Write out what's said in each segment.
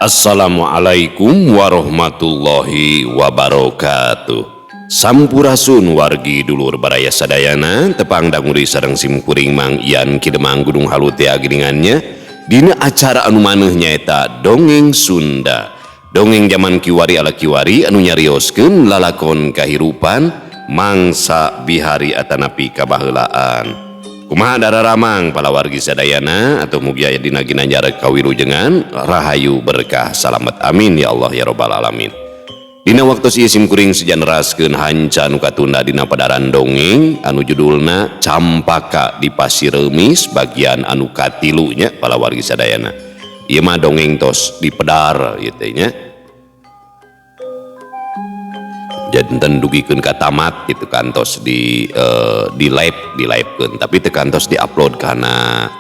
Assalamualaikum warahmatullahi wabarakatuh. Sampurasun wargi dulur baraya sadayana tepang danguri sareng simkuring Mang Ian Kidemang Gunung Halu teh ageningannya dina acara anu manehnya eta dongeng Sunda. Dongeng zaman kiwari ala kiwari anu nyarioskeun lalakon kahirupan mangsa bihari atanapi kabaheulaan. Kumaha dararamang pala wargi sadayana atau mugi aya dina ginanjar kawilujengan rahayu berkah salamet amin ya Allah ya rabbal alamin. Dina waktu ieu simkuring sejanraskeun hanca nu katunda dina padaran dongeng anu judulna Campaka di Pasir Remis bagian anu katilu nya pala wargi sadayana. Ieu mah dongeng tos di pedar ieu teh nya. Janten dugikeun ka tamat gitu kantos di live-keun tapi teu kantos di-upload kana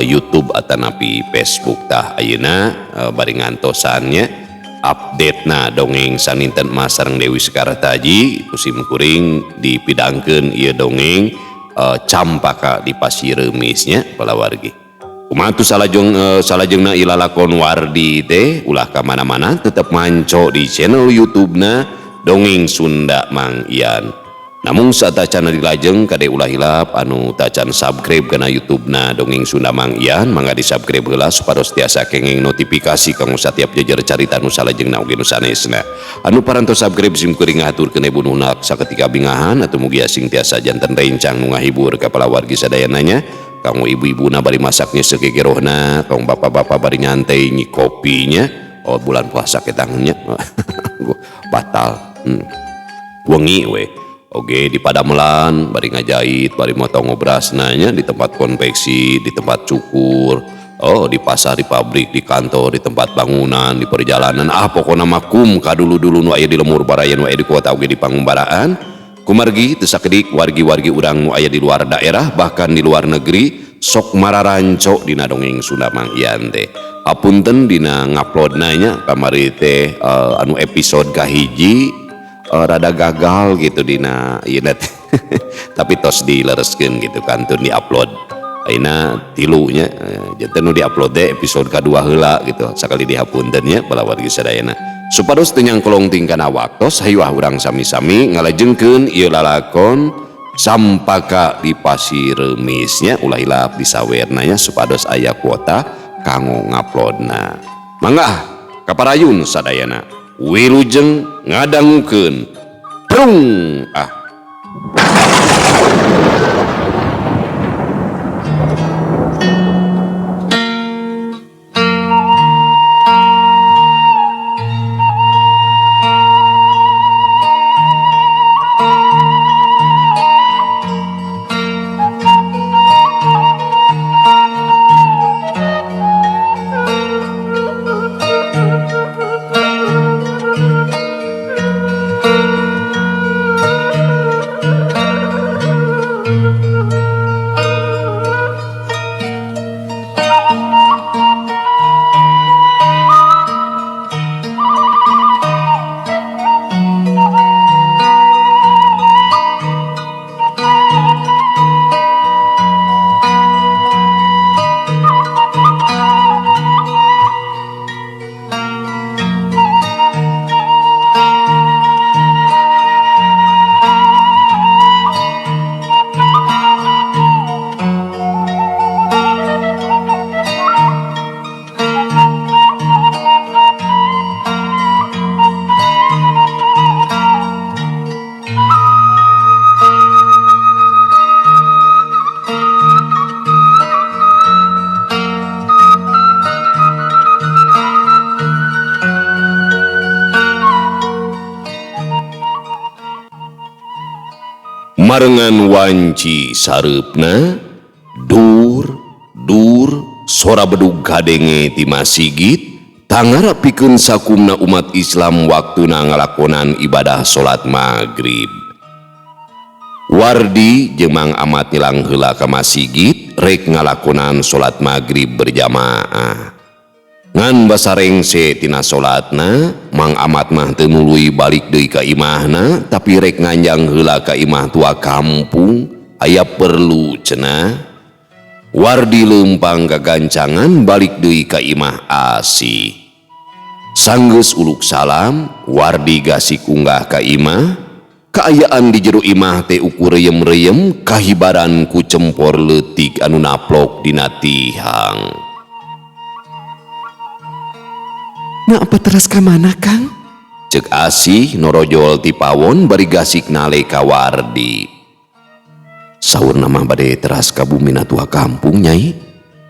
YouTube atanapi Facebook tah ayeuna bari ngantosannya update-na dongeng saninten Mas sareng Dewi Sekartaji kusim kuring dipidangkeun ieu dongeng Campaka di Pasir Remis nya pala wargi. Kumaha tu salajengna ilalakon wardi teh ulah ka mana-mana tetep manco di channel YouTube-na Dongeng Sunda Mang Ian. Namun saat tacana dilajeng kade ulah hilap anu tacan subscribe kana YouTube-na Dongeng Sunda Mang Ian mangga di subscribe heula supados tiasa kenging notifikasi kanggo satiap jejer carita nu salajengna oge nu sanesna. Anu parantos subscribe simkuring ngaturkeun ibu nunak saketika bingahan atuh mugi asing tiasa janten rencang nu ngahibur ka pala wargi sadayana nya. Kanggo ibu-ibuna bari masaknya segegerohna, kanggo bapak-bapak bari nyantai nyi kopinya. Oh bulan puasa ketangnya batal. Wengi we oge di padamelan bari ngajait bari motong obrasna nya di tempat konveksi di tempat cukur di pasar di pabrik di kantor di tempat bangunan di perjalanan pokona makum kadulu-dulu nu aya di lemur baraya nu aya di kota oge di pangumbaraan kumargi teu sakedik wargi-wargi urang nu aya di luar daerah bahkan di luar negeri sok mararanco dina Dongeng Sunda Mang Ian teh. Apunten dina nguploadna nya kamari teh anu episode kahiji rada gagal gitu dina ieu teh. Tapi tos dilereskeun gitu kan tun di-upload. Ayeuna 3 nya janten nu di-upload teh episode kadua heula gitu. Sakali dihapunten nya bala wargi sadayana. Supados teu nyangkolong tingkana waktos hayu urang sami-sami ngalajengkeun ieu lalakon Campaka di Pasir Remis nya ulah hilap disawerna nya supados aya kuota kanggo nguploadna. Mangga kaparayun sadayana wilujeng ngadangukeun prung marengan wanci sareupna dur sora bedug gadenge ti masigit tangarapikeun sakumna umat Islam waktuna ngalakonan ibadah salat maghrib. Wardi jeung Mang Amat nilang heula ka masigit rek ngalakonan salat maghrib berjamaah. Ngan basarengse tina salatna Mang Amat mah teu nului balik deui ka imahna tapi rek nganjang heula ka imah tua kampung aya perlu cenah. Wardi leumpang gagancangan balik deui ka imah asih. Sanggeus uluk salam Wardi gasik unggah ka imah. Kaayaan di jero imah teh ukur reyem-reyem kahibaran ku cempor leutik anu naplok dina tihang. Na apa teras ka mana Kang? Cek Asih norojol ti pawon bari gasik nale ka Wardi. Saur nama bade teras ka bumi na tua kampung Nyai.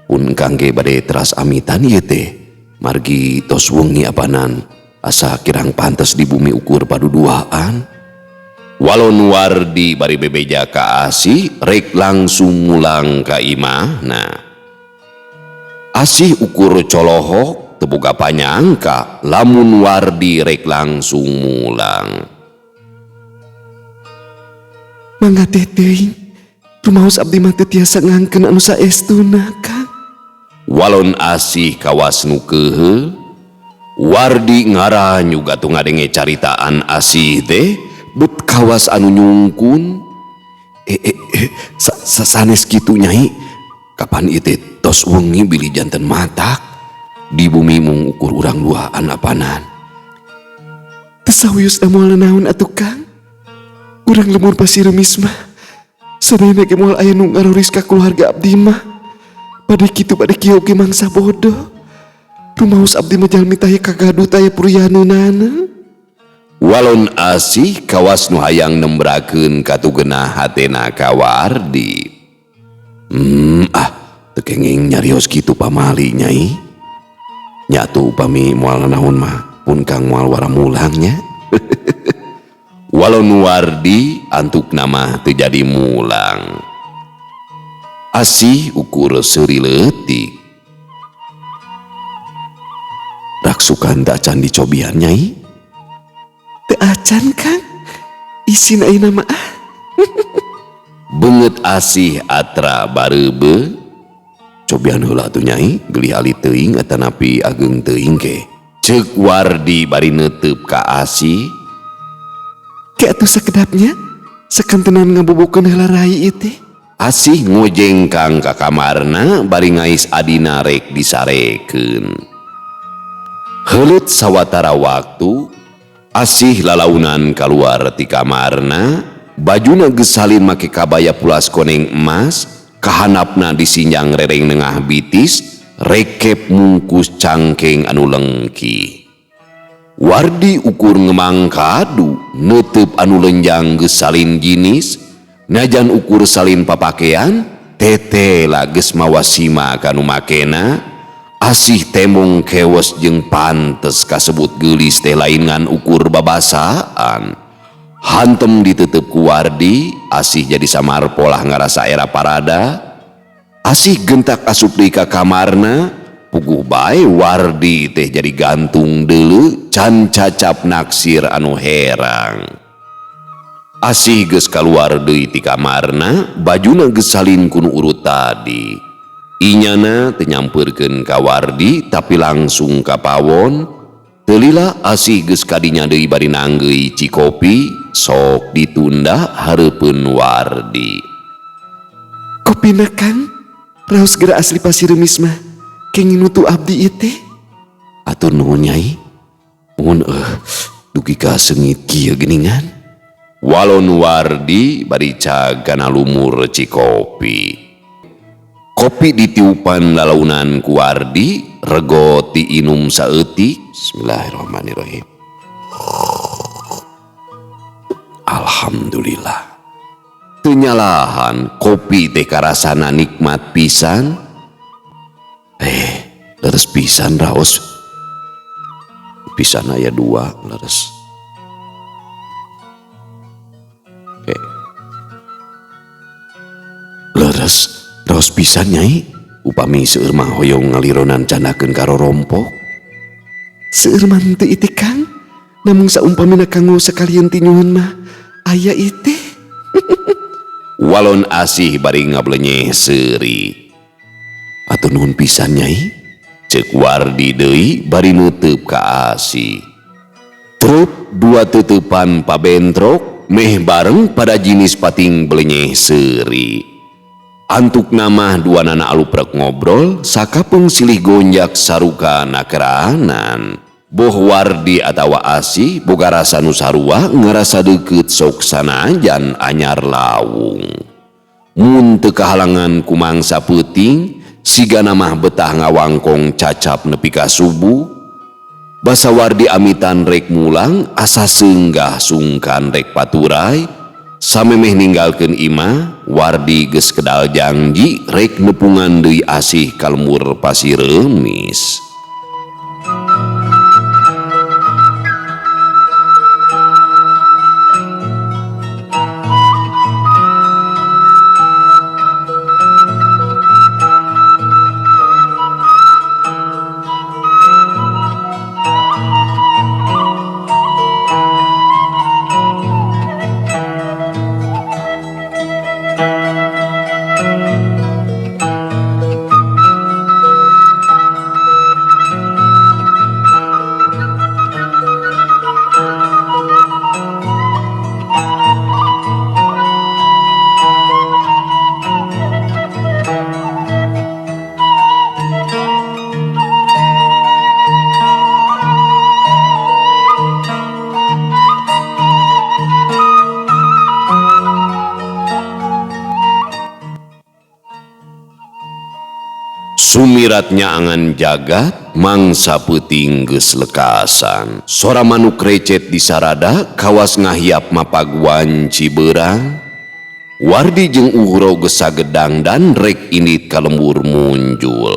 Pun kangge bade teras amitan ieu teh. Margi tos wengi apanan asa kirang pantes di bumi ukur paduduaan. Walon Wardi bari bebeja ka Asih rek langsung mulang ka imahna. Asih ukur colohok teu boga panyangka lamun Wardi rek langsung mulang. Mangga teh teuing. Rumaos abdi mah teu tiasa ngangkeun anu saestuna Kang. Walon Asih kawas nu keuheul, Wardi ngarah juga tuh ngadenge caritaan Asih teh bet kawas anu nyungkun. Sanes kitu Nyai. Kapan ieu teh tos wengi bili janten matak di bumi mung ukur urang duaan apanan. Teu sawius da moal naon atuh Kang. Urang lemur pasiremis mah sadayana ge moal aya nu ngaruris ka keluarga abdi mah. Pada kitu pada kieu ge mangsa bodoh. Rumaos abdi mah jalmi taya kagaduh taya purianeunana. Walon Asih kawas nu hayang nembrakeun katugeunah hatena ka Wardi. Teu kenging nyarios kitu pamali Nyai. Nya atuh upami moal naon mah pun Kang moal wara mulang nya. Walon Wardi antukna mah teu jadi mulang. Asih ukur seuri leutik. Rak sukan teu acan dicobian Nyai. Teu acan Kang. Isin ayeuna mah. Beungeut Asih atra bareube. Cobian heula atuh Nyai, geulih ali teuing eta napi ageung teuing ke. Ceuk Wardi bari neuteup ka Asih. Ke atuh sakedapnya. Sakantenan ngabobokeun heula rai ieu teh. Asih ngojengkang ka kamarna bari ngais adina rek disarekeun. Heuleut sawatara waktu Asih lalaunan kaluar ti kamarna, bajuna geus salin make kabaya pulas koneng emas, kahanapna disinjang rereng nengah bitis, rekep mungkus cangkeng anu lengki. Wardi ukur ngemang kadu neuteup anu lenjang geus salin jinis. Najan ukur salin papakean, tete lah geus mawa sima kanu makena. Asih temong kewes jeung pantes kasebut geulis teh lain ngan ukur babasaan. Hantem diteuteup ku Wardi, Asih jadi samar polah ngarasa era parada. Asih gentak asup deui ka kamarna, puguh bae Wardi teh jadi gantung deuleu can cacap naksir anu herang. Asih geus kaluar deui ti kamarna, bajuna geus salin kunu urut tadi. Inyana teu nyampeurkeun ka Wardi tapi langsung ka pawon. Teu lila Asih geus kadinya deui bari nanggeui cikopi, sok ditunda hareupeun Wardi. Kopina Kang, raos geura asli pasiremis mah. Kenging nutu abdi ieu teh. Atur nuhun Nyai. Mun dugi ka seungit kieu geuningan. Walon Wardi bari cagana lumur cikopi. Kopi ditiupan lalaunan ku Wardi, rego ti inum saeutik. Bismillahirrahmanirrahim. Alhamdulillah. Teu nyalahan kopi teh karasana nikmat pisan. Leres pisan raos. Pisan aya 2 leres. Leres raos pisan Nyai. Upami seueur mah hoyong ngalironan candakeun karo rompok. Seueur mah teu ieu teh Kang. Namun saumpamina kanggo sakalian ti nyuhun mah aya ieu teh. Walon Asih bari ngablenyeh seuri. Atur nuhun pisan Nyai. Ceuk Wardi deui bari neuteup ka Asih. Trup 2 teutupan pabentrok meh bareng pada jinis pating belenyeh seuri. Antuk nama 2 nana aluprek ngobrol, sakapeung silih gonjak saruka nakeranan. Boh Wardi atawa Asih boga rasa nu sarua ngerasa deukeut sok sanajan anyar lawung. Mun teu kahalangan ku mangsa peuting, sigana mah betah ngawangkong cacap nepi ka subuh. Basa Wardi amitan rek mulang, asa seunggah sungkan rek paturai. Samemeh ninggalkeun imah, Wardi geus kedal janji rek nepungan deui Asih ka lembur Pasireumis. Sumiratnya angan jagat, mangsa peuting geus lekasan. Sora manuk recet di sarada, kawas ngahiap mapaguan Cibeurang. Wardi jeung Uhro geus sagedang dan rek indit ka lembur munjul.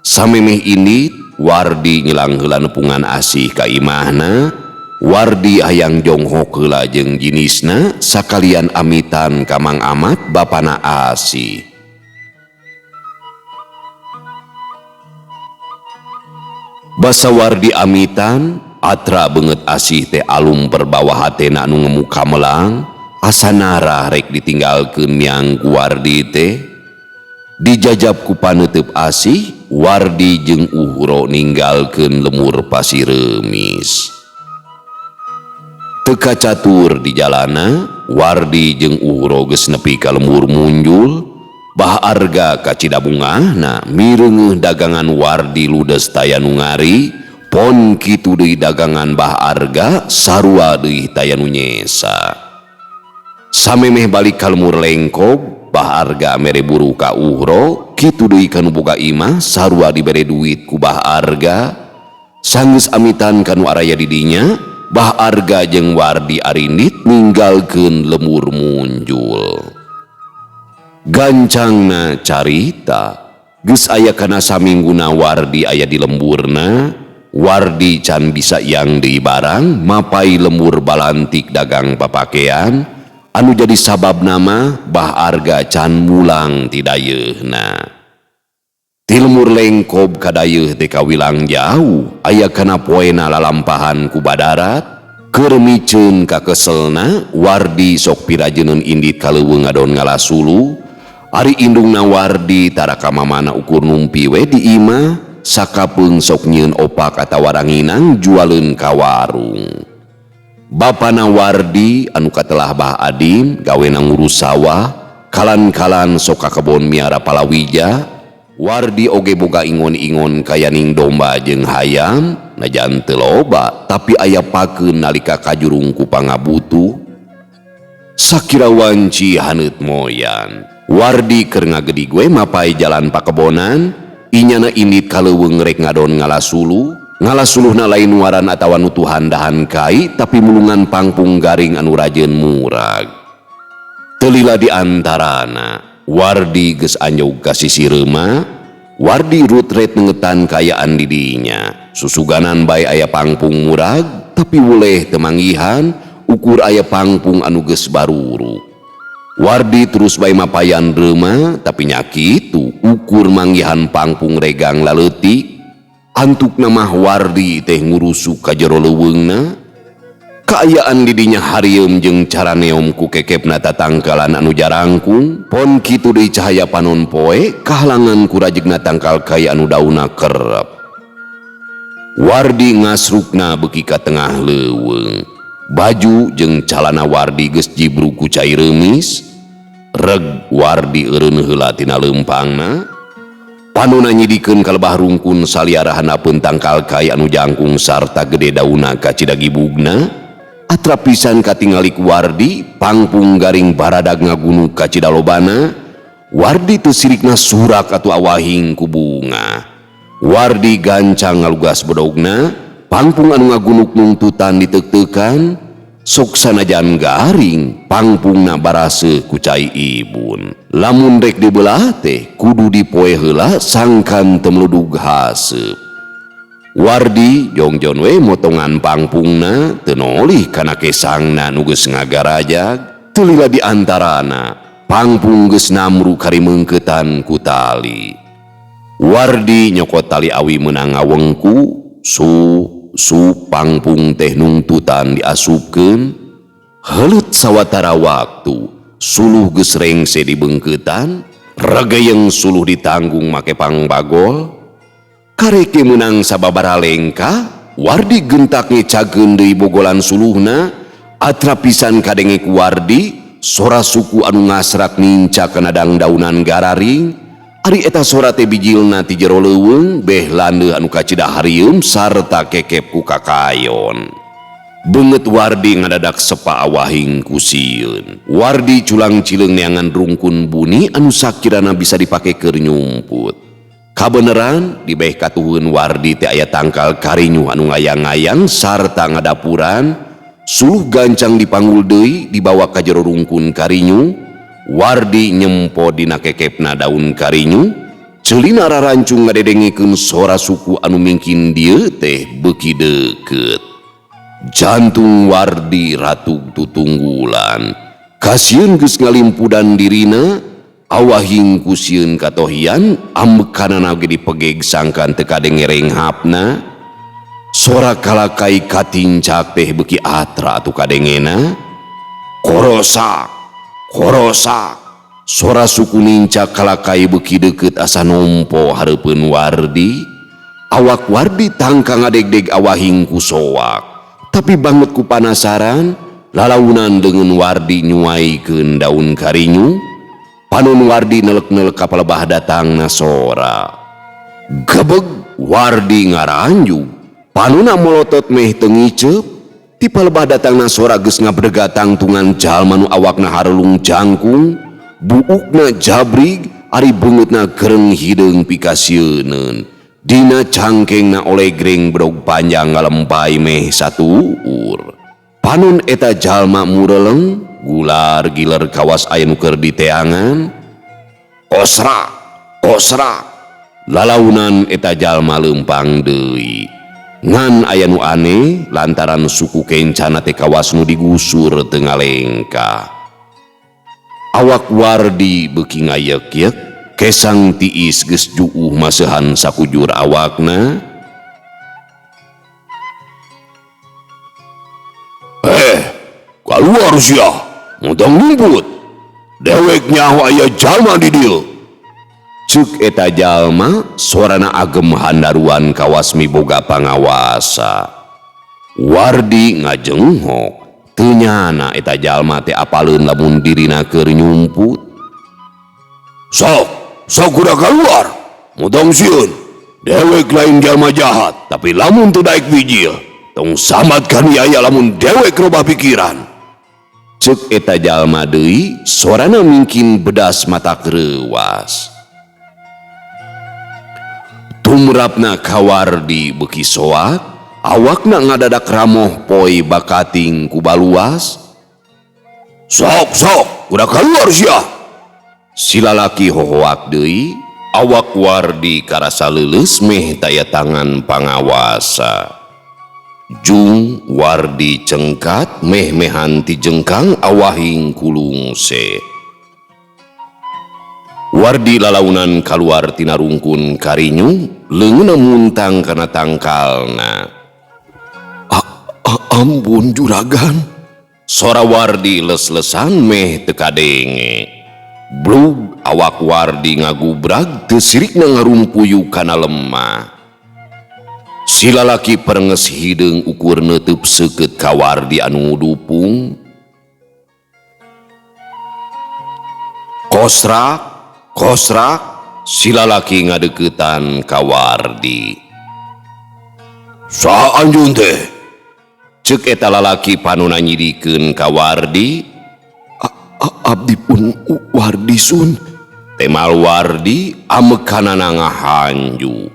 Samemeh indit, Wardi nyelang heula nepungan Asih ka imahna. Wardi hayang jonghok heula jeung jinisna, sakalian amitan ka Mang Amat bapana Asih. Basa Wardi amitan, atra beungeut Asih teh alum perbawah hatena anu ngemuka melang, asa narah rek ditinggalkeun miang ku Wardi teh. Dijajab ku paneuteub Asih, Wardi jeung Uhro ninggalkeun lembur Pasireumis. Teu kacatur di jalana, Wardi jeung Uhro geus nepi ka lembur munjul. Bah arga ka Cidabungahna mireungeuh dagangan Wardi ludes taya nu ngari, pon kitu deui dagangan bah arga sarua deui taya nu nyesa. Samemeh balik ka lembur lengkob, bah arga mere buru ka Uhro, kitu deui kanu boga imah sarua dibere duit ku bah arga. Sanggeus amitan kanu araya di dinya, bah arga jeung Wardi arindit ninggalkeun lembur munjul. Gancangna carita, geus aya kana samingguna Wardi aya di lemburna. Wardi can bisa yang deui barang mapai lembur balantik dagang papakean, anu jadi sabab nama bah arga can mulang ti dayeuna. Ti lembur lengkob ka dayeuh teh kawilang jauh, aya kana poena lalampahan ku badarat. Keur miceun ka keselna, Wardi sok pirajeunun indit ka leuweung ngadon ngalasulu. Ari indungna Wardi tara ka mamana ukur numpi we di imah, sakapeung sok nyieun opak atawa ranginang jualeun ka warung. Bapana Wardi anu katelah bah adim gawena ngurus sawah, kalan-kalan sok ka kebon miara palawija. Wardi oge boga ingon-ingon kayaning domba jeung hayam, najan teu loba tapi aya pakeun nalika kajurung ku pangabutuh. Sakira wanci haneut moyan, Wardi keur ngagedi gue mapai jalan pakebonan, inyana indit ka leuweung rek ngadon ngalasulu. Ngalasuluhna lain waran atawa nutuhan dahan kai, tapi mulungan pangpung garing anu rajeun murag. Teu lila di antarana, Wardi geus anjog ka sisi reuma. Wardi rutret nengetan kayaan di dinya. Susuganan bae aya pangpung murag, tapi woleh teu manggihan ukur aya pangpung anu geus baruruk. Wardi terus bae mapayan reuma, tapi nya kitu ukur manggihan pangpung regang laleutik. Antukna mah Wardi teh ngurusuk ka jero leuweungna. Kaayaan di dinya harieum jeung cara neom ku kekepna tatangkalan anu jarangkung. Pon kitu deui cahaya panon poe kahalangan ku rajegna tangkal kai anu dauna kerep. Wardi ngasrukna beuki ka tengah leuweung. Baju jeung calana Wardi geus jibruk ku cai reumis. Reg Wardi eureun heula tina leumpangna. Panonna nyidikeun kalebah rungkun saliarahanapun tangkal kai anu jangkung sarta gede dauna kacidagi bugna, atrap pisan katingali ku Wardi pangpung garing baradag ngagunu kacidalobana. Wardi teu sirikna surak atuh awahing ku bunga. Wardi gancang ngalugas bodogna, pangpung anu ngagunuk nungtutan diteuk-teukan, sok sanajan garing pangpungna baraseuh ku cai ibun. Lamun rek dibelah teh kudu dipoe heula sangkan teu meludug haseup. Wardi jongjon we motongan pangpungna teu nolih kana kesangna nu geus ngagarajag, teu lila di antarana pangpung geus namru karimeungkeutan ku tali. Wardi nyokot tali awi meunang ngawengku, su pangpung teh nungtutan diasupkeun. Heuleut sawatara waktu suluh geus rengse dibeungkeutan, regeyeng suluh ditanggung make pangbagol. Kareke meunang sababaraha lengka, Wardi gentak ngecageun deui bogolan suluhna. Atrap pisan kadenge ku Wardi sora suku anu ngasrak ninca kana dangdaunan gararing. Ari eta sora teh bijilna ti jero leuweung beh landeuh anu kacida harieum sarta kekep ku kakayon. Beungeut Wardi ngadadak sepa awahing ku sieun. Wardi culang cileung neangan rungkun buni anu sakirana bisa dipake keur nyumput. Kabeneran di beh katuhun Wardi teh aya tangkal karinyuh anu ngayang-ngayang sarta ngadapuran. Suluh gancang dipanggul deui dibawa ka jero rungkun karinyuh. Wardi nyempo dina kekepna daun karinyuh, ceulina rarancung ngadedengikeun sora suku anu mingkin dieu teh beuki deukeut. Jantung Wardi ratug tutunggulan, kasieun geus ngalimpudan dirina, awahing ku sieun katohian ambekanana ge dipegeg sangkan teu kadenge renghapna. Sora kalakai katincak teh beuki atra atuh kadengena. Korosak, korosak, sora suku nincak kalakai beuki deukeut asa nompo hareupeun Wardi. Awak Wardi tangka ngadegdeg awahing ku soak. Tapi banget ku panasaran, lalaunan dengan Wardi nyuaikeun daun karinyuh. Panon Wardi nelek-nelek ka palebah datangna sora. Gebeg Wardi ngaranjug, panonna molotot meh teu ngiceup. Ti palebah datangna sora geus ngabedega tangtungan jalma nu awakna harelung jangkung, buukna jabrig, ari beungeutna kereng hideung pikasieunun. Dina cangkengna olegreng bedog panjang ngalempai meh satuur. Panon eta jalma mureleng, gular giler kawas aya nu keur diteangan. Osrak, osrak, lalaunan eta jalma leumpang deui. Ngan aya nu aneh lantaran suku kencana teh kawas nu digusur teu ngalengka. Awak Wardi beuki ngayek-yek, kesang tiis geus juuh maseuhan sakujur awakna. Kaluar sia, mutang ngumput. Dewek nyaho aya jalma di dieu. Ceuk eta jalma sorana agem handaruan kawas miboga pangawasa. Wardi ngajenghok, teu nyana eta jalma teh apaleun lamun dirina keur nyumput. Sok udah keluar, mutong sieun. Dewek lain jalma jahat, tapi lamun teu daek bijil, tong samatkan aya lamun dewek robah pikiran. Ceuk eta jalma deui, sorana mungkin bedas mata kreuwas. Tumrapna ka Wardi beuki soak, awakna ngadadak ramoh poi bakating ku baluas. Sok, udah keluar sia. Si lalaki hohoak deui, awak Wardi karasa leuleus meh taya tangan pangawasa. Jung Wardi cengkat meh-mehan ti jengkang awahing kulungse. Wardi lalaunan kaluar tina rungkun karinyuh, leungeunna muntang kana tangkalna. Ampun juragan, sora Wardi les-lesan meh teu kadenge. Blug awak Wardi ngagubrag teu sirikna ngarumpuyu kana lemah. Si lalaki perenges hideung ukur neutup seukeut ka Wardi anu ngudupung. Kosrak, si lalaki ngadeukeutan ka Wardi. "Saha anjeun teh?" ceuk eta lalaki panuna nyidikeun ka Wardi. Abdi pun Wardi Sun. Temal Wardi amekanana ngahanju.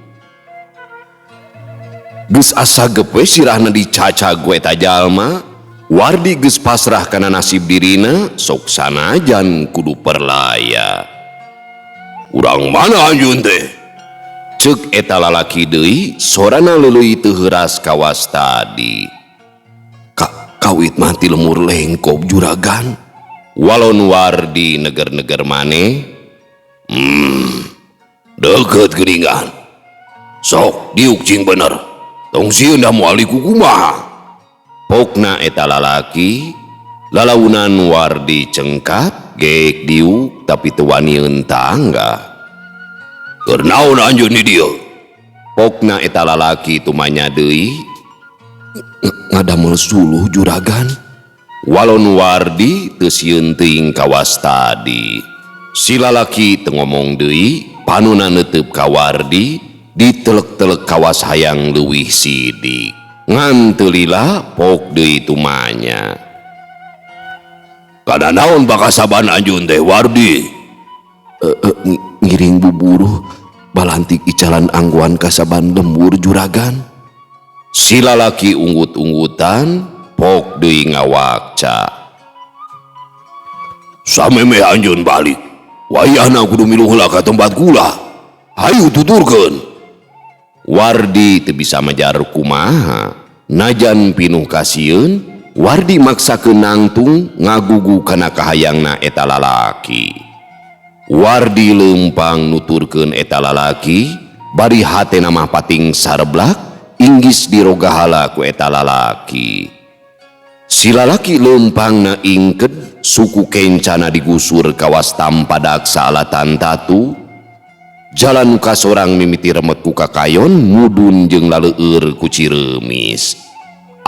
Geus asa gepe sirahna dicaca gue eta jalma, Wardi geus pasrah kana nasib dirina, sok sanajan kudu perlaya. "Urang mana anjeun teh?" ceuk eta lalaki deui, sorana leuleuy teu heuras kawas tadi. Kawit mati lemur lengkop juragan. Walon Wardi neger-neger maneh. Deukeut geuningan. Sok diuk cing bener. Tong sieun da moal kumaha. Pokna eta lalaki, lalaunan Wardi cengkat, geek diuk tapi teu wani euntanggah. "Keur naon anjeun di dieu?" Pokna eta lalaki tumanya deui. Ngadamel suluh juragan. Walon Wardi teu sieun teuing kawas tadi. Si lalaki teu ngomong deui, panuna neuteup ka Wardi, ditelek-telek kawas hayang leuwih sidik. Ngan teu lila pok deui tumanya. "Kana naon bakasaban anjeun teh Wardi?" Ngiring buburuh balantik icalan angguan kasaban lembur juragan. Si lalaki unggut-unggutan pok deui ngawakca. "Samemeh anjeun balik. Wayahna kudu miluh heula ka tempat kula. Hayu tuturkeun." Wardi teu bisa majar kumaha. Najan pinuh kasieun, Wardi maksakeun nangtung ngagugu kana kahayangna eta lalaki. Wardi leumpang nuturkeun eta lalaki, bari hatena mah pating sareblak, inggis dirogahala ku eta lalaki. Si lalaki leumpangna ingked, suku kencana digusur kawas tampadaksa alatan tatu. Jalan ka sorang mimiti remet ku kakayon, mudun jeung laleueur ku ciremis.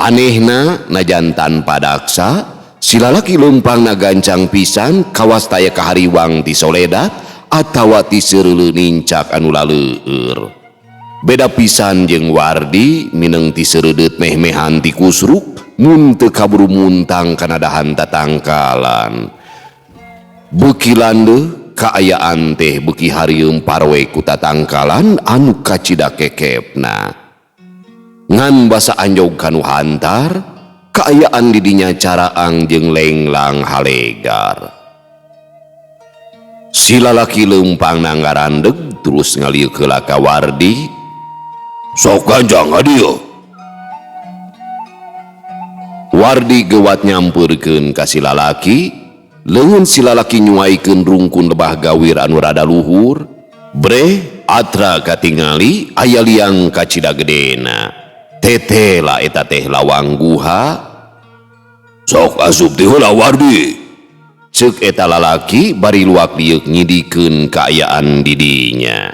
Anehna najan tanpa daksa, si lalaki leumpangna gancang pisan kawas taya kahariwang ti Soledad atawa ti Seureuleun nincak anu laleueur. Beda pisan jeung Wardi mineng ti seureudeut meh-mehan ti kusruk mun teu kaburu muntang kana dahan tatangkalan. Beuki landeuh kaayaan teh beuki harieum parwe ku tatangkalan anu kacida kekepna. Ngan basa anjog kanu hantar, kaayaan di dinya caraang jeung lenglang halegar. Si lalaki leumpangna ngarandeg terus ngalieu heula ka Wardi. "Sok ganjang ka dieu." Wardi geuwat nyampeurkeun ka si lalaki, leungeun si lalaki nyuaikeun rungkun lebah gawir anu rada luhur. Breh atra katingali aya liang kacida gedena. Tetela eta teh lawang guha. "Sok asup teh heula Wardi," ceuk eta lalaki bari luak dieuk ngidikeun kaayaan di dinya.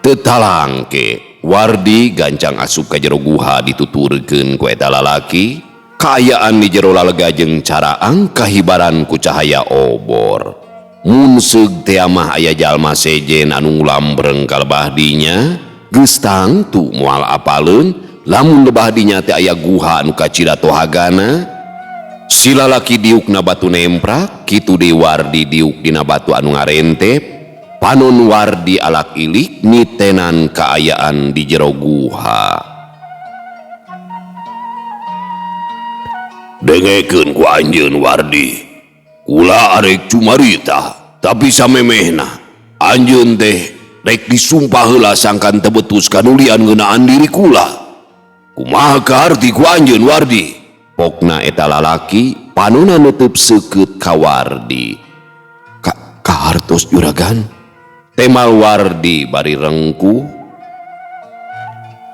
Teu talangke Wardi gancang asup ka jero guha dituturkeun ku eta lalaki. Kaayaan di jero lalega jeung caraang kahibaran ku cahaya obor. Mun seug teh mah aya jalma sejen anu ngulambreng ka lebah dinya, geus tangtu moal apaleun lamun lebah dinya teh aya guha anu kacida tohagana. Si lalaki diukna batu nemprak, kitu deui Wardi diuk dina batu anu ngarentep. Panon Wardi alak ilik nitenan kaayaan di jero guha. "Dengekeun ku anjeun Wardi, kula arek cumarita, tapi samemehna anjeun teh rek disumpah heula sangkan teu betus kanulian ngeunaan diri kula. Kumaha kaharti ku anjeun Wardi?" Pokna eta lalaki panonna neuteub seukeut ka Wardi. Kahartos juragan. Temal Wardi bari rengkuh.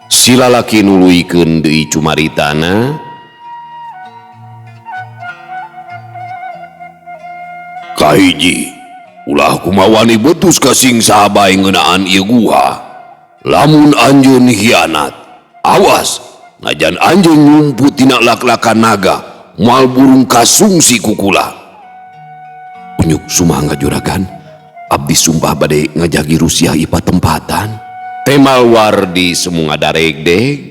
Si lalaki nuluykeun deui cumaritana. "Kahiji, ulah kumawani betus ka sing sahabae ngeunaan ieu guha. Lamun anjeun hianat, awas najan anjeun nyumput tina lak-lakan naga, moal burung kasungsi ku kula." "Unyuk sumangga juragan. abdi sumpah bade ngajagi Rusia ipa tempatan. Temal Wardi semu ngadareg-deg.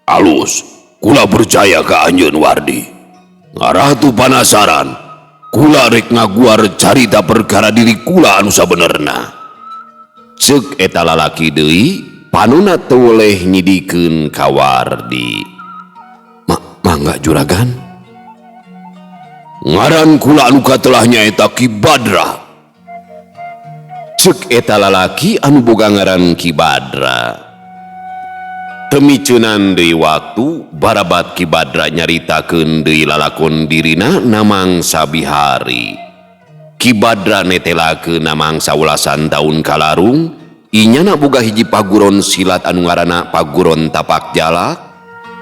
Alus, kula percaya ka anjeun Wardi. Ngarah tu panasaran, kula rek ngaguar carita perkara diri kula anu sabenerna. Ceuk eta lalaki deui, panuna teu oleh nyidikeun ka Wardi. Mangga juragan. Ngaran kula anu katelahnya eta Ki Badra. Ceuk eta lalaki anu boga ngaran Ki Badra. Temiceunan deui waktu barabat Ki Badra nyaritakeun deui lalakon dirina namang sabihari. Ki Badra netelakeun namang saulasan taun kalarung, inyana boga hiji paguron silat anu ngaranna Paguron Tapak Jalak.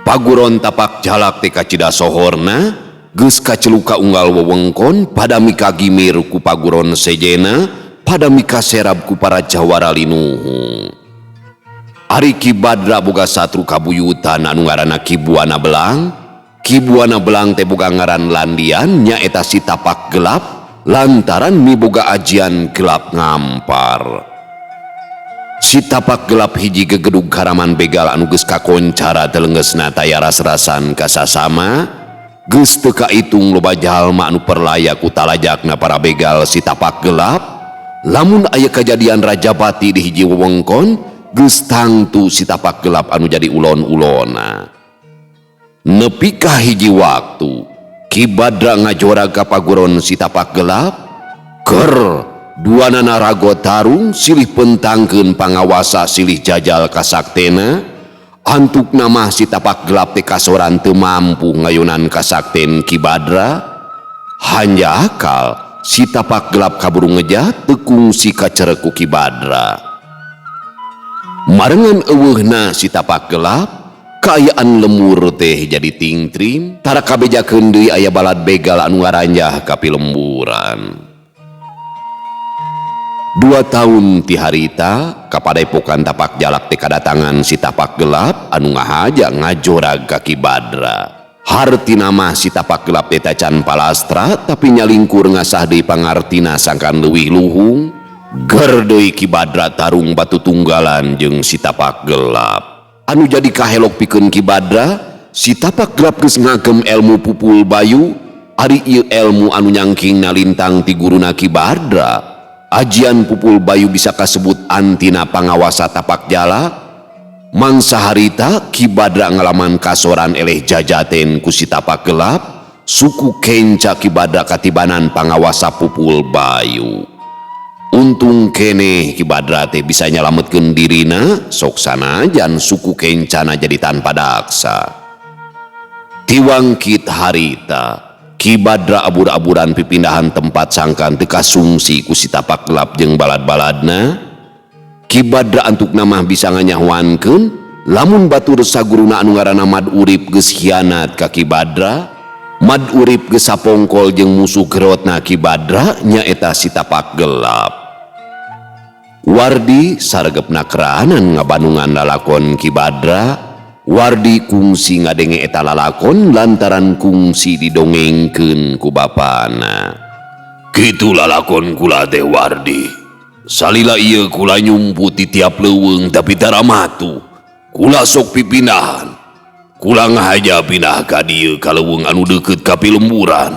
Paguron Tapak Jalak teh kacida sohorna geus kaceluka unggal wewengkon padami kagimir ku paguron sejena padami kaserab ku para jawara linuhung. Ari Ki Badra boga satru kabuyutan anu ngaranna Ki Buana Belang. Ki Buana Belang teh boga ngaran landian nyaeta si Tapak Gelap lantaran miboga ajian gelap ngampar. Si Tapak Gelap hiji gegedug karaman begal anu geus kakoncara telenggesna taya ras-rasan kasasama, geus teu kaitung loba jalma anu perlaya ku talajakna para begal si Tapak Gelap. Lamun aya kajadian Rajapati di hiji wewengkon, geus tangtu si Tapak Gelap anu jadi ulon-ulona. Nepi ka hiji waktu, Ki Badra ngajorag ka paguron si Tapak Gelap, keur duanana rago tarung silih pentangkeun pangawasa silih jajal kasaktena. Antuk nama si Tapak Gelap teh kasoran teu mampu ngayunan kasakten Ki Badra. Hanya akal si Tapak Gelap kaburu ngejat teu kungsi kacerek ku Ki Badra. Marengan eueuhna si Tapak Gelap, kaayaan lemur teh jadi tingtrim, tara kabejakeun deui aya balad begal anu ngaranjah ka pilemburan. 2 tahun ti harita kapadepokan Tapak Jalak teh kadatangan si Tapak Gelap anu ngahaja ngajorag ka Ki Badra. Hartina mah si Tapak Gelap teh can palastra tapi nyalingkur ngasah deui pangartina sangkan leuwih luhung. Ger deui Ki Badra tarung batu tunggalan jeung si Tapak Gelap. Anu jadi kahelok pikeun Ki Badra, si Tapak Gelap geus ngagem elmu pupul bayu. Ari ieu elmu anu nyangkingna lintang ti guruna Ki Badra. Ajian pupul bayu bisa kasebut antina pangawasa Tapak Jalak. Mangsa harita Ki Badra ngalaman kasoran eleh jajaten ku si Tapak Gelap, suku kenca Ki Badra katibanan pangawasa pupul bayu. Untung kene Ki Badra teh bisa nyalametkeun dirina, sok sanajan suku kencana jadi tanpa daksa. Tiwangkit harita Ki Badra abur-aburan pipindahan tempat sangkan teu kasungsi ku si Tapak Gelap jeung balad-baladna. Ki Badra antuk namah bisa nganyahwankeun lamun batur saguruna anu ngaranna Mad Urip geus hianat ka Ki Badra. Mad Urip geus sapongkol jeung musuh gerotna Ki Badra nyaeta si Tapak Gelap. Wardi saregepna kerahanan ngabanungan lalakon Ki Badra. Wardi kungsi ngadenge eta lalakon lantaran kungsi didongengkeun ku bapana. Kitu lalakon kula teh Wardi. Salila ieu kula nyumput di tiap leuweung tapi tara matu. Kula sok pipindahan. Kula ngahaja pindah ka dieu ka leuweung anu deukeut ka pilemburan.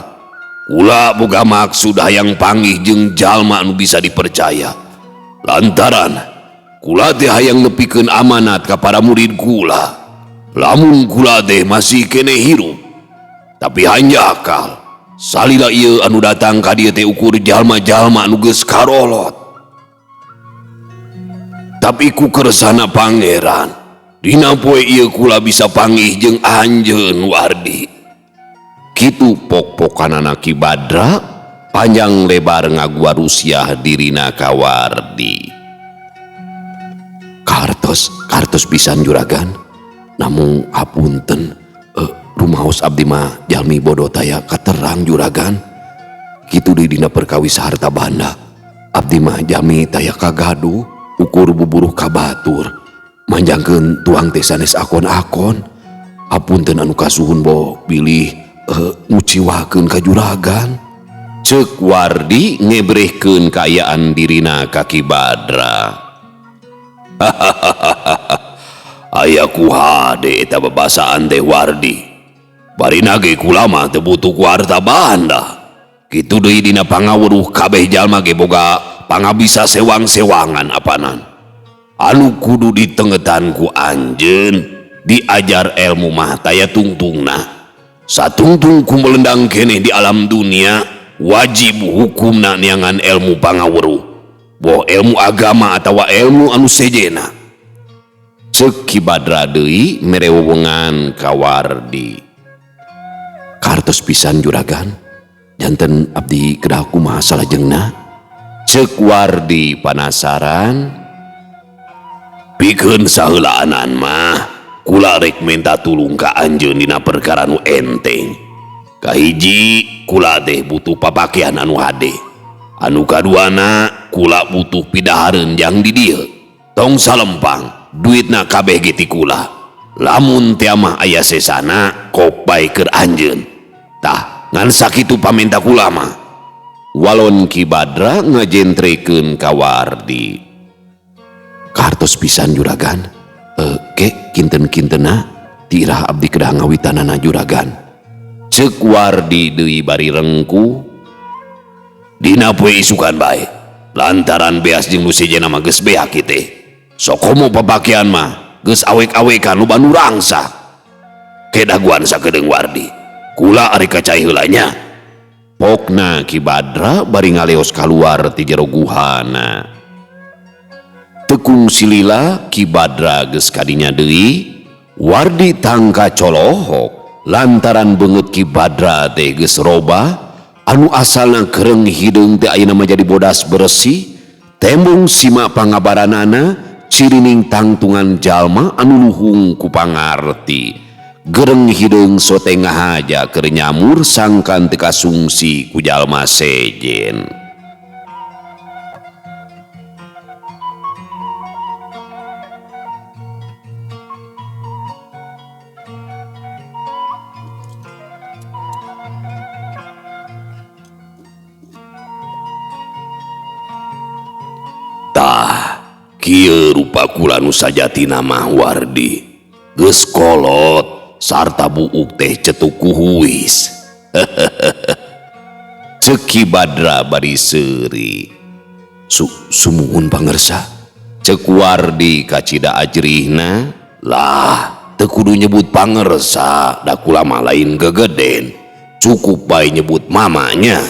Kula boga maksud hayang panggih jeung jalma anu bisa dipercaya. Lantaran kula teh hayang nepikeun amanat ka para murid kula. Lamun kula teh masih kene hirup, tapi hanya akal. Salila ieu anu datang ka dieu teh ukur jalma-jalma anu geus karolot. Tapi ku kersana pangeran, dina poe ieu kula bisa panggih jeung anjeun Wardi. Kitu pok-pokanana Ki Badra, panjang lebar ngagua Rusia dirina ka Wardi. Kartos pisan juragan. Namun hapunten, rumaos abdi mah jalmi bodoh taya katerang juragan. Kitu di dina perkawis harta banda, abdi mah jalmi taya kagaduh, ukur buburuh kabatur, manjangkeun tuang teh sanes akon-akon. Hapunten anu kasuhun bo pilih nguciwakeun ka juragan. Cek Wardi ngebrehkeun kaayaan dirina Kaki Badra. Aya kuhade eta babasaan teh Wardi. Barina ge kulama teu butuh ku harta banda. Kitu deui dina pangawuruh kabeh jalma ge boga pangabisa sewang-sewangan apanan. Anu kudu ditengetan ku anjeun diajar ilmu mah taya tungtungna. Satungtung ku melendang keneh di alam dunia. Wajib hukumna niangan ilmu pangawuruh, boh ilmu agama atawa ilmu anu sejena. Cek Ki Badra deui mere wewengan ka Wardi. Kartos pisan juragan, janten abdi kedah kumaha salajengna? Cek Wardi panasaran. Pikeun saheulaanan mah kula rek minta tulung ka anjeun dina perkara nu enteng. Kahiji kula teh butuh papakean anu hade. Anu kaduana kula butuh pidahareun jang di dieu. Tong salempang duitna kabeh ge ti kula. Lamun teu mah aya sesana kop bae keur anjeun. Tah ngan sakitu pamenta kula mah. Walon Ki Badra ngajentrekeun ka Wardi. Kartos pisan juragan. Ke kinten-kintena tirah abdi kedah ngawitanana juragan. Cek Wardi deui bari rengku. Dina poe isukan bae. Lantaran beas jeung nu sejena mah geus beak kitu. Sok komo papakean mah geus awek-awekan loba nu rangsa. Kedaguan sakedeung Wardi. Kula ari kacai heula nya. Pokna Ki Badra bari ngaleos kaluar ti jero guhana. Tekung silila Ki Badra geus kadinya deui. Wardi tangka colohok. Lantaran beungeut Ki Badra teh geus robah, anu asalna kereung hideung teh ayeuna mah jadi bodas bersih, tembung simak pangabaranana, cirining tangtungan jalma anu luhung ku pangarti. Gereng hideung sote ngahaja keur nyamur sangkan teu kasungsi ku jalma sejen. Tah, kieu rupa kula nu sajatina mah Wardi. Geus kolot sarta buuk teh cetuk ku huis. Cek Ki Badra bari seuri. Sumuhun pangersa. Cek Wardi ka cida ajrihna. Lah, teu kudu nyebut pangersa, da kula mah lain gegeden. Cukup bae nyebut mamanya.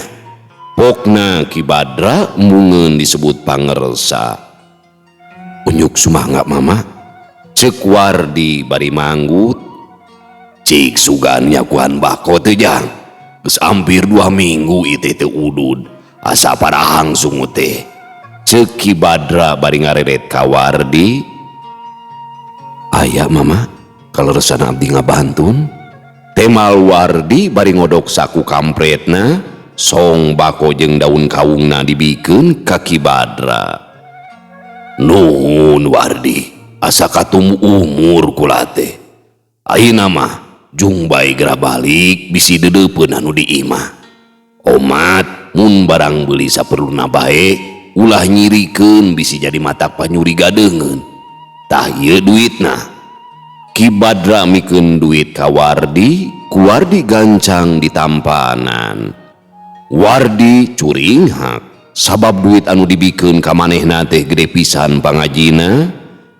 Pokna Ki Badra mungeun disebut pangersa. Unyuk sumangga mama. Cek Wardi bari manggut. Cik sugan nyakuan bako teu jang. Geus hampir 2 minggu iteh teu udud. Asa parahang sungu teh. Cek Ki Badra bari ngareret ka Wardi. Aya mama, kaleresan abdi ngabantun. Temal Wardi bari ngodok saku kampretna. Song bako jeung daun kawungna dibikeun ka Ki Badra. Nuhun Wardi, asa katum umur kula teh. Ayeuna mah jung bae geura balik bisi deudeupeun anu di imah. Omat mun barang beuli saperluna bae ulah nyirikeun bisi jadi matak panyuri gadeungeun. Tah ieu duitna. Ki Badra mikeun duit ka Wardi, ku Wardi gancang ditampanan. Wardi curing hak sabab duit anu dibikeun ka manehna teh gede pisan pangajina.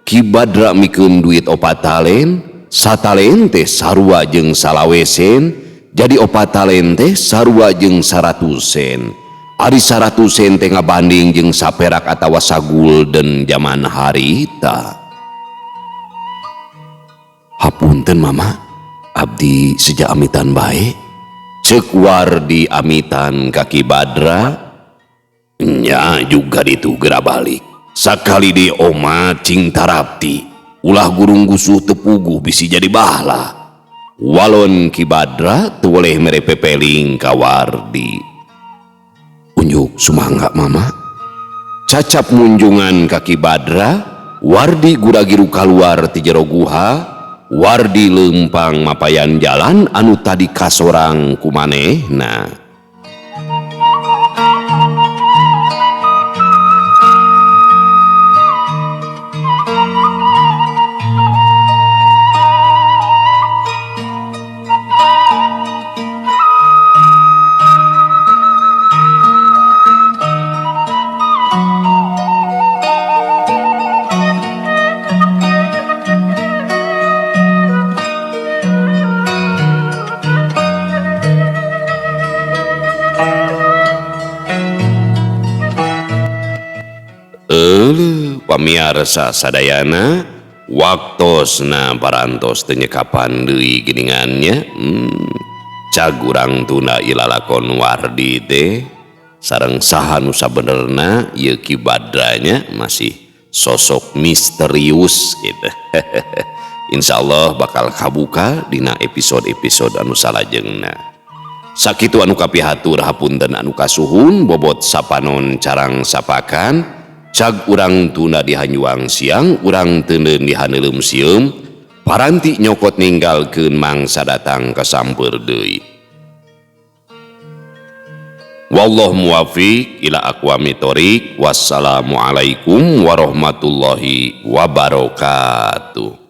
Ki Badra mikeun duit 4 talen, satalen teh sarua jeung salawesen, jadi 4 talen teh sarua jeung 100 sen. Ari 100 sen teh ngabanding jeung saperak atawa sagulden zaman harita. Hapunten mama, abdi seja amitan bae. Cek Wardi amitan ka Ki Badra. Nya juga ditu geura balik. Sakali di omat cing tarapti. Ulah gurung gusuh tepuguh bisi jadi bahla. Walon Ki Badra teu boleh mere pepeling ka Wardi. Unjuk sumangga mama. Cacap munjungan ka Ki Badra. Wardi gura-giru kaluar ti jero guha. Wardi lempang mapayan jalan anu tadi kasorang kumanehna. pamiarsa sadayana waktosna parantos teu nyekapan deui geuningannya cag urang tuna ilalakon wardi teh sareng saha nu sabenerna ieu Ki Badranya masih sosok misterius gitu. Insyaallah bakal kabuka dina episode-episode anu salajengna. Sakitu anu kapihatur hapunten anu kasuhun bobot sapanon carang sapakan cag urang tuna dihanyuang siang urang teuneun dihaneulem sieum paranti nyokot ninggalkeun mangsa datang kasamper deui. Wallahu muwaffiq ila aqwamit thoriq. Wassalamualaikum warahmatullahi wabarakatuh.